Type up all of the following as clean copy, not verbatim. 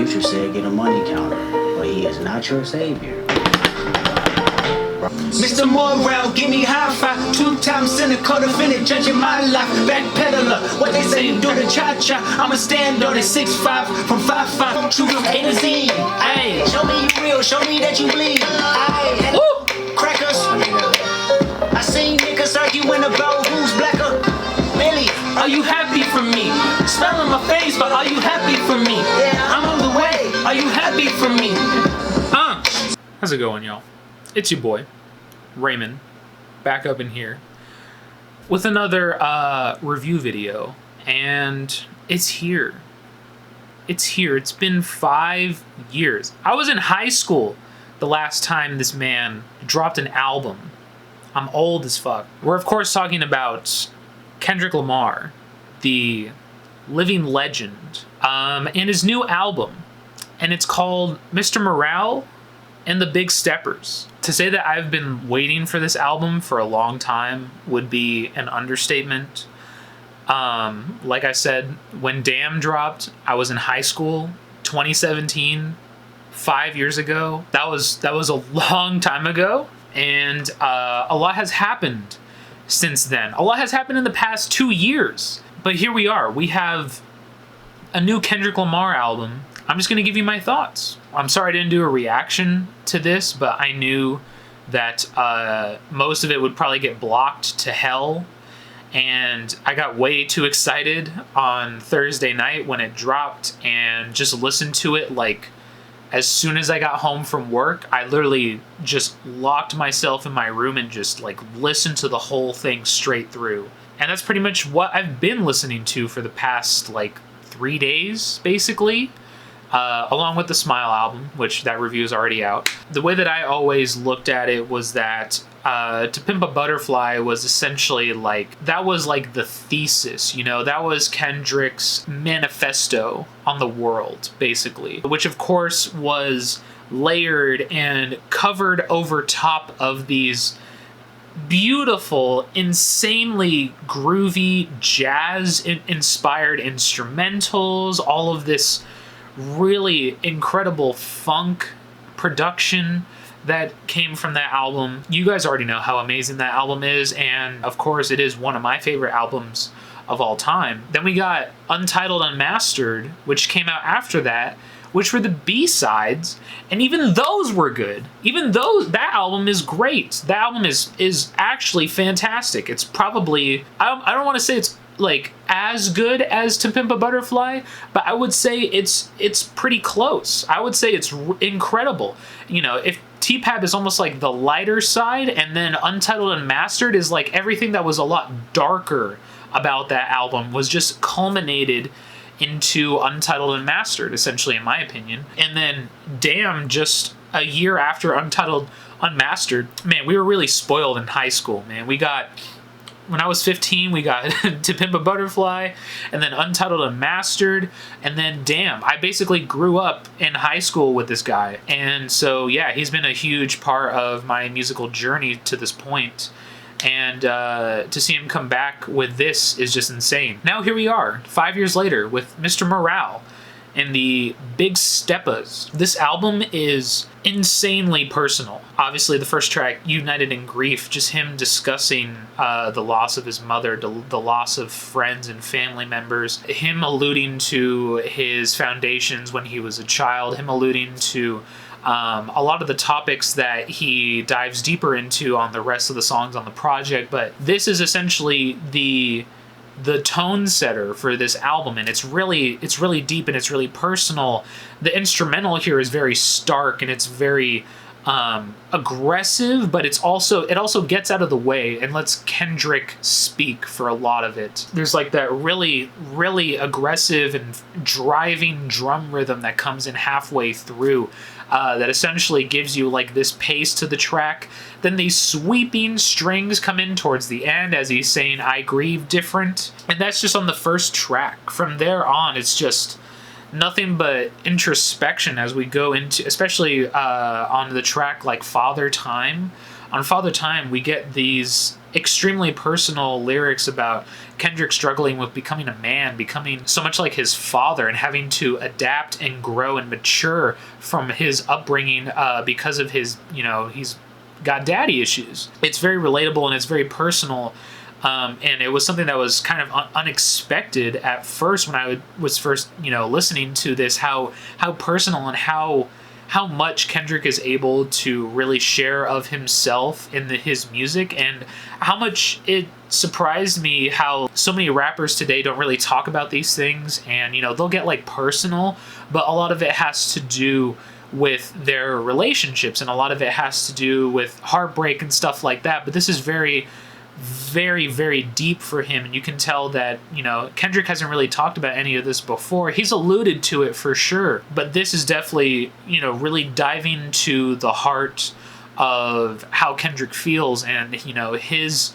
Future said get a money counter, but he is not your savior. Mr. Morale, give me high five. 2 times cynical defendant, judging my life. Backpedaler, what they say, do the cha-cha. I'ma stand on it, 6'5", from 5'5", true to A to Z. Ayy, show me you real, show me that you bleed. Ayy, crackers. I seen niggas arguing about who's blacker. Millie, are you happy for me? Smell on my face, but are you happy for me? Yeah, I'm on the way. Are you happy for me? How's it going, y'all? It's your boy, Raymond, back up in here with another review video, and it's here. It's here. It's been 5 years. I was in high school the last time this man dropped an album. I'm old as fuck. We're of course talking about Kendrick Lamar, the living legend, and his new album, and it's called Mr. Morale and the Big Steppers. To say that I've been waiting for this album for a long time would be an understatement. Like I said, when Damn dropped, I was in high school, 2017, 5 years ago. That was a long time ago, and a lot has happened since then. A lot has happened in the past 2 years, but here we are. We have a new Kendrick Lamar album. I'm just gonna give you my thoughts. I'm sorry I didn't do a reaction to this, but I knew that most of it would probably get blocked to hell, and I got way too excited on Thursday night when it dropped and just listened to it like as soon as I got home from work. I literally just locked myself in my room and just like listened to the whole thing straight through. And that's pretty much what I've been listening to for the past like 3 days, basically. Along with the Smile album, which that review is already out. The way that I always looked at it was that To Pimp a Butterfly was essentially like, that was like the thesis, you know, that was Kendrick's manifesto on the world, basically, which of course was layered and covered over top of these beautiful, insanely groovy, jazz-inspired instrumentals, all of this really incredible funk production that came from that album. You guys already know how amazing that album is, and of course it is one of my favorite albums of all time. Then we got Untitled Unmastered, which came out after that, which were the B-sides, and even those were good. Even those, that album is great. That album is actually fantastic. It's probably, I don't want to say it's like as good as To Pimp a Butterfly, but I would say it's pretty close. I would say it's incredible. You know, if T-Pap is almost like the lighter side, and then Untitled Unmastered is like everything that was a lot darker about that album was just culminated into Untitled Unmastered, essentially, in my opinion. And then Damn, just a year after Untitled Unmastered, man, we were really spoiled in high school, man. We got, when I was 15, we got To Pimp a Butterfly, and then Untitled Unmastered, and then Damn. I basically grew up in high school with this guy, and so yeah, he's been a huge part of my musical journey to this point. And to see him come back with this is just insane. Now here we are, 5 years later, with Mr. Morale and the Big Steppers. This album is insanely personal. Obviously, the first track, United in Grief, just him discussing the loss of his mother, the loss of friends and family members, him alluding to his foundations when he was a child, him alluding to a lot of the topics that he dives deeper into on the rest of the songs on the project, but this is essentially the tone setter for this album, and it's really deep and it's really personal. The instrumental here is very stark and it's very aggressive, but it also gets out of the way and lets Kendrick speak for a lot of it. There's like that really aggressive and driving drum rhythm that comes in halfway through, that essentially gives you like this pace to the track. Then these sweeping strings come in towards the end as he's saying, "I grieve different." And that's just on the first track. From there on, it's just nothing but introspection as we go into, especially on the track like Father Time. On Father Time, we get these extremely personal lyrics about Kendrick struggling with becoming a man, becoming so much like his father, and having to adapt and grow and mature from his upbringing because of his, he's got daddy issues. It's very relatable and it's very personal. And it was something that was kind of unexpected at first when I was first, listening to this, how personal and how much Kendrick is able to really share of himself in his music, and how much it surprised me how so many rappers today don't really talk about these things, and they'll get like personal, but a lot of it has to do with their relationships, and a lot of it has to do with heartbreak and stuff like that. But this is very, very, very deep for him, and you can tell that Kendrick hasn't really talked about any of this before. He's alluded to it for sure, but this is definitely really diving to the heart of how Kendrick feels, and his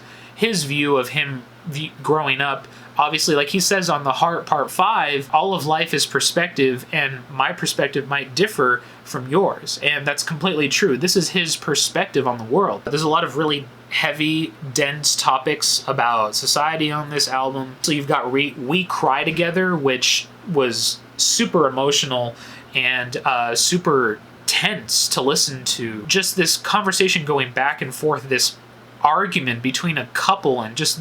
view of him growing up. Obviously, like he says on The Heart Part 5, all of life is perspective, and my perspective might differ from yours. And that's completely true. This is his perspective on the world. There's a lot of really heavy, dense topics about society on this album. So you've got We Cry Together, which was super emotional and super tense to listen to. Just this conversation going back and forth, this argument between a couple, and just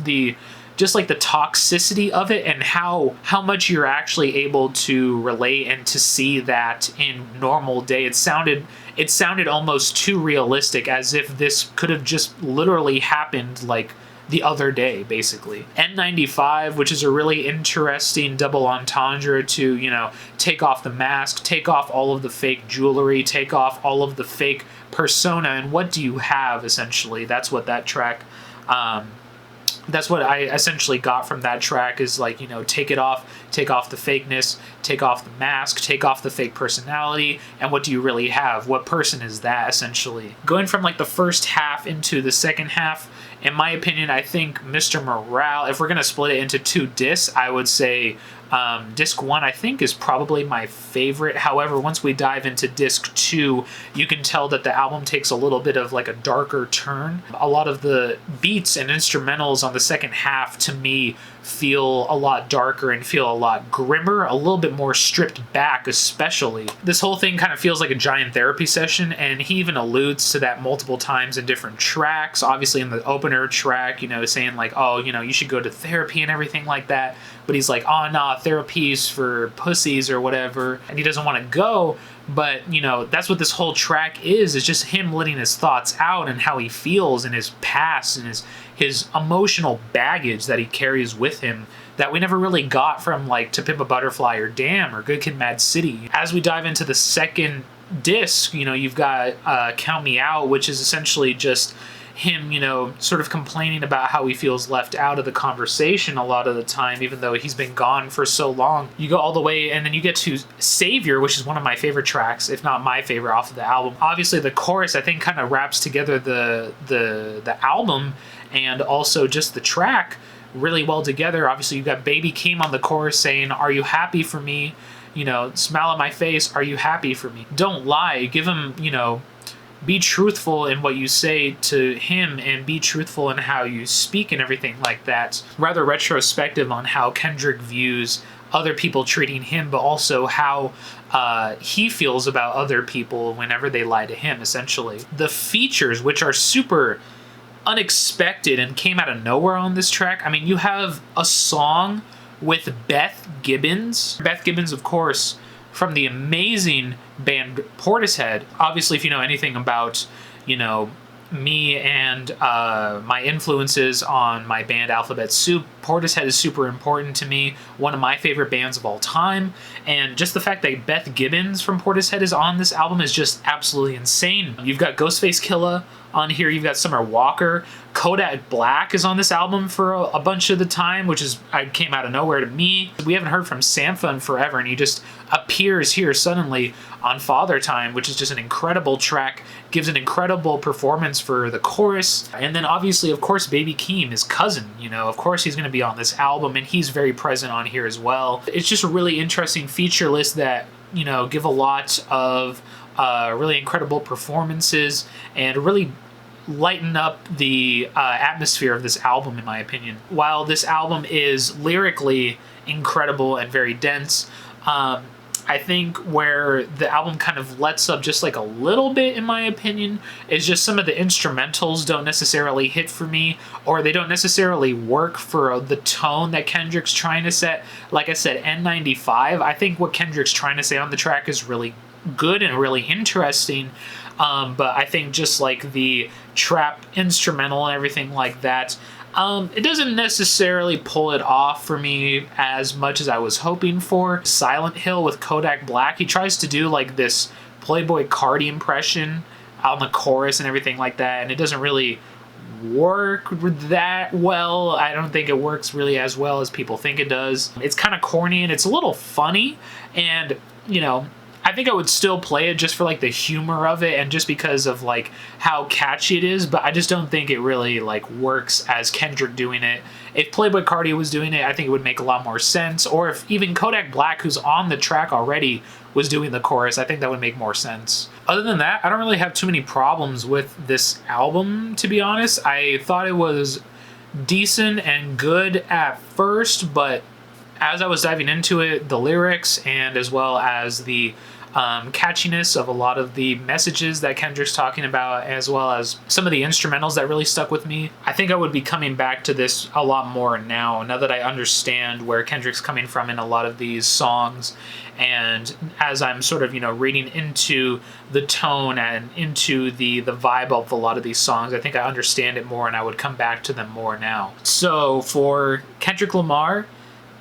like the toxicity of it, and how much you're actually able to relate and to see that in normal day. It sounded almost too realistic, as if this could have just literally happened like the other day, basically. N95, which is a really interesting double entendre to, take off the mask, take off all of the fake jewelry, take off all of the fake persona, and what do you have, essentially? That's what that track, that's what I essentially got from that track, is like, take off the fakeness, take off the mask, take off the fake personality, and what do you really have? What person is that, essentially? Going from like the first half into the second half, in my opinion, I think Mr. Morale, if we're going to split it into two discs, I would say disc 1, I think, is probably my favorite. However, once we dive into disc 2, you can tell that the album takes a little bit of like a darker turn. A lot of the beats and instrumentals on the second half, to me, feel a lot darker and feel a lot grimmer, a little bit more stripped back, especially. This whole thing kind of feels like a giant therapy session, and he even alludes to that multiple times in different tracks. Obviously in the opener track, saying like, oh, you should go to therapy and everything like that. But he's like, oh, nah, therapy's for pussies or whatever, and he doesn't want to go. But, that's what this whole track is just him letting his thoughts out and how he feels in his past and his emotional baggage that he carries with him that we never really got from like To Pimp a Butterfly or Damn or Good Kid, Mad City. As we dive into the second disc, you've got Count Me Out, which is essentially just him, sort of complaining about how he feels left out of the conversation a lot of the time, even though he's been gone for so long. You go all the way, and then you get to Savior, which is one of my favorite tracks, if not my favorite, off of the album. Obviously, the chorus, I think, kind of wraps together the album and also just the track really well together. Obviously, you've got Baby Keem on the chorus saying, "Are you happy for me? Smile on my face. Are you happy for me?" Don't lie. Give him, be truthful in what you say to him, and be truthful in how you speak and everything like that. Rather retrospective on how Kendrick views other people treating him, but also how he feels about other people whenever they lie to him, essentially. The features, which are super unexpected and came out of nowhere on this track. I mean, you have a song with Beth Gibbons. Beth Gibbons, of course, from the amazing band Portishead. Obviously, if you know anything about, me and my influences on my band Alphabet Soup, Portishead is super important to me. One of my favorite bands of all time. And just the fact that Beth Gibbons from Portishead is on this album is just absolutely insane. You've got Ghostface Killah on here. You've got Summer Walker. Kodak Black is on this album for a bunch of the time, which came out of nowhere to me. We haven't heard from Sampha in forever, and he just appears here suddenly on Father Time, which is just an incredible track, gives an incredible performance for the chorus. And then obviously, of course, Baby Keem, his cousin, of course he's going to be on this album, and he's very present on here as well. It's just a really interesting feature list that, give a lot of really incredible performances and really lighten up the atmosphere of this album, in my opinion. While this album is lyrically incredible and very dense, I think where the album kind of lets up just like a little bit, in my opinion, is just some of the instrumentals don't necessarily hit for me, or they don't necessarily work for the tone that Kendrick's trying to set. Like I said, N95, I think what Kendrick's trying to say on the track is really good and really interesting, but I think just like the trap instrumental and everything like that, it doesn't necessarily pull it off for me as much as I was hoping for. Silent Hill with Kodak Black, he tries to do like this Playboy Cardi impression on the chorus and everything like that, and it doesn't really work that well. I don't think it works really as well as people think it does. It's kind of corny and it's a little funny, and you know, I think I would still play it just for like the humor of it and just because of like how catchy it is, but I just don't think it really like works as Kendrick doing it. If Playboy Cardi was doing it, I think it would make a lot more sense. Or if even Kodak Black, who's on the track already, was doing the chorus, I think that would make more sense. Other than that, I don't really have too many problems with this album, to be honest. I thought it was decent and good at first, but as I was diving into it, the lyrics and as well as the catchiness of a lot of the messages that Kendrick's talking about, as well as some of the instrumentals that really stuck with me, I think I would be coming back to this a lot more now that I understand where Kendrick's coming from in a lot of these songs. And as I'm sort of, reading into the tone and into the vibe of a lot of these songs, I think I understand it more and I would come back to them more now. So for Kendrick Lamar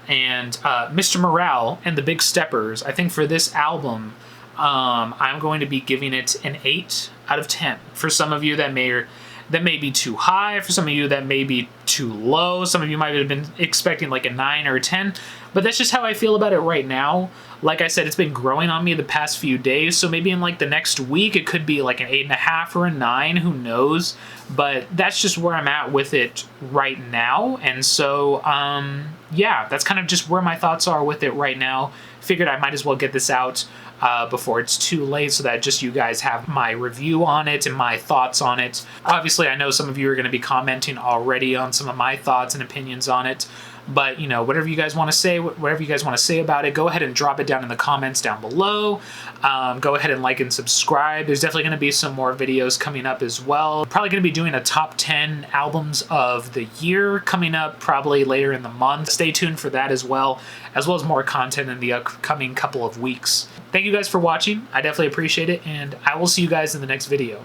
and Mr. Morale and the Big Steppers, I think for this album, I'm going to be giving it an 8 out of 10. For some of you, that may be too high. For some of you, that may be too low. Some of you might have been expecting like a 9 or a 10, but that's just how I feel about it right now. Like I said, it's been growing on me the past few days, so maybe in like the next week, it could be like an 8.5 or a 9, who knows? But that's just where I'm at with it right now. And so, yeah, that's kind of just where my thoughts are with it right now. Figured I might as well get this out before it's too late so that just you guys have my review on it and my thoughts on it. Obviously, I know some of you are going to be commenting already on some of my thoughts and opinions on it. But, whatever you guys want to say, whatever you guys want to say about it, go ahead and drop it down in the comments down below. Go ahead and like and subscribe. There's definitely going to be some more videos coming up as well. Probably going to be doing a top 10 albums of the year coming up probably later in the month. Stay tuned for that as well as more content in the upcoming couple of weeks. Thank you guys for watching. I definitely appreciate it, and I will see you guys in the next video.